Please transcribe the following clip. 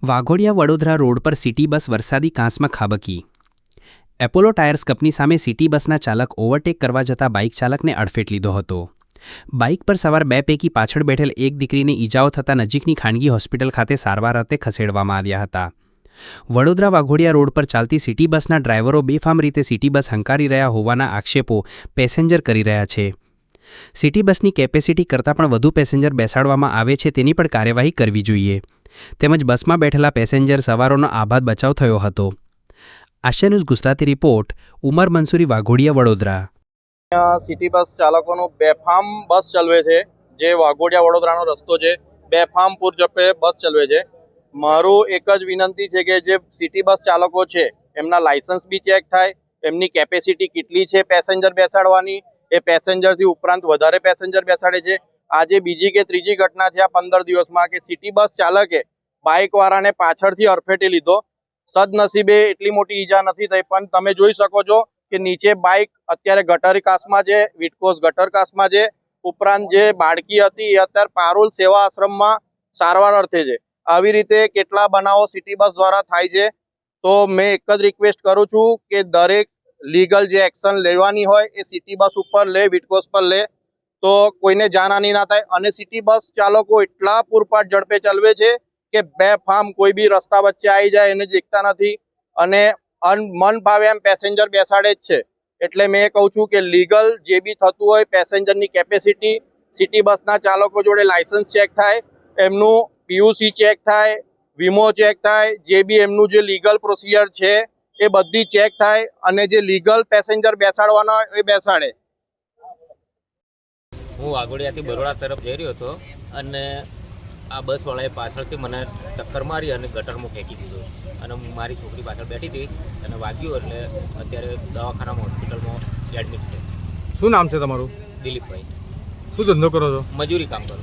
Waghodia Vadodara road પર city bus વરસાદી કાંસમાં ખાબકી। Apollo tyres company સામે સિટી બસના ચાલક ઓવરટેક કરવા જતાં બાઇક ચાલકને અડફેટ લીધો હતો। બાઇક પર સવાર બે પૈકી પાછળ બેઠેલ એક દીકરીને ઈજાઓ થતાં નજીકની ખાનગી હોસ્પિટલ ખાતે સારવાર અર્થે ખસેડવામાં આવ્યા હતા। વડોદરા વાઘોડિયા રોડ પર ચાલતી સિટી બસના ડ્રાઈવરો બેફામ રીતે સિટી બસ હંકારી રહ્યા હોવાના આક્ષેપો પેસેન્જર કરી રહ્યા છે। સિટી બસની કેપેસિટી કરતાં પણ વધુ પેસેન્જર બેસાડવામાં આવે છે તેની પણ કાર્યવાહી કરવી જોઈએ તેમજ બસમાં બેઠેલા પેસેન્જર સવારોનો આબાદ બચાવ થયો હતો। આશા ન્યૂઝ ગુજરાતી રિપોર્ટ ઉમર મંસૂરી વાઘોડિયા વડોદરા। સિટી બસ ચાલકોનું બેફામ બસ ચલાવે છે જે વાઘોડિયા વડોદરાનો રસ્તો છે બેફામ પૂરઝડપે બસ ચલાવે છે। મારું એક જ વિનંતી છે કે જે સિટી બસ ચાલકો છે એમના લાયસન્સ બી ચેક થાય, એમની કેપેસિટી કેટલી છે પેસેન્જર બેસાડવાની, એ પેસેન્જરથી ઉપરાંત વધારે પેસેન્જર બેસાડે છે। આજે બીજી કે ત્રીજી ઘટના છે આ 15 દિવસમાં કે સિટી બસ ચાલકે બાઇકવાળાને પાછળથી અડફેટે લીધો। સદનસીબે એટલી મોટી ઈજા નથી થઈ, પણ તમે જોઈ શકો છો કે નીચે બાઇક અત્યારે ગટર કાસમાં છે, વિટકોસ ગટર કાસમાં છે। ઉપરાંત જે બાળકી હતી એ અત્યારે પારુલ સેવા આશ્રમમાં સારવાર અર્થે છે। આવી રીતે કેટલા બનાવો સિટી બસ દ્વારા થાય છે। તો મેં એક જ રિક્વેસ્ટ કરું છું કે દરેક લીગલ જે એક્શન લેવાની હોય એ સિટી બસ ઉપર લે, વિટકોસ પર લે, તો કોઈને જાનહાનિ ના થાય। અને સિટી બસ ચાલકો એટલા પૂરપાટ ઝડપે ચલાવે છે કે બેફામ કોઈ બી રસ્તા વચ્ચે આવી જાય એને દેખતા નથી અને મન ભાવે એમ પેસેન્જર બેસાડે જ છે। એટલે મેં કહું છું કે લીગલ જે બી થતું હોય પેસેન્જરની કેપેસિટી સિટી બસના ચાલકો જોડે લાયસન્સ ચેક થાય, એમનું પીયુસી ચેક થાય, વીમો ચેક થાય, જે બી એમનું જે લીગલ પ્રોસિજર છે એ બધી ચેક થાય અને જે લીગલ પેસેન્જર બેસાડવાના એ બેસાડે। હું વાઘોડિયાથી બરોડા તરફ જઈ રહ્યો હતો અને આ બસવાળાએ પાછળથી મને ટક્કર મારી અને ગટરમાં ફેંકી દીધો અને મારી છોકરી પાછળ બેઠી હતી અને વાગ્યું એટલે અત્યારે દવાખાનામાં હોસ્પિટલમાં એડમિટ છે। શું નામ છે તમારું? દિલીપભાઈ। શું ધંધો કરો છો? મજૂરી કામ કરું।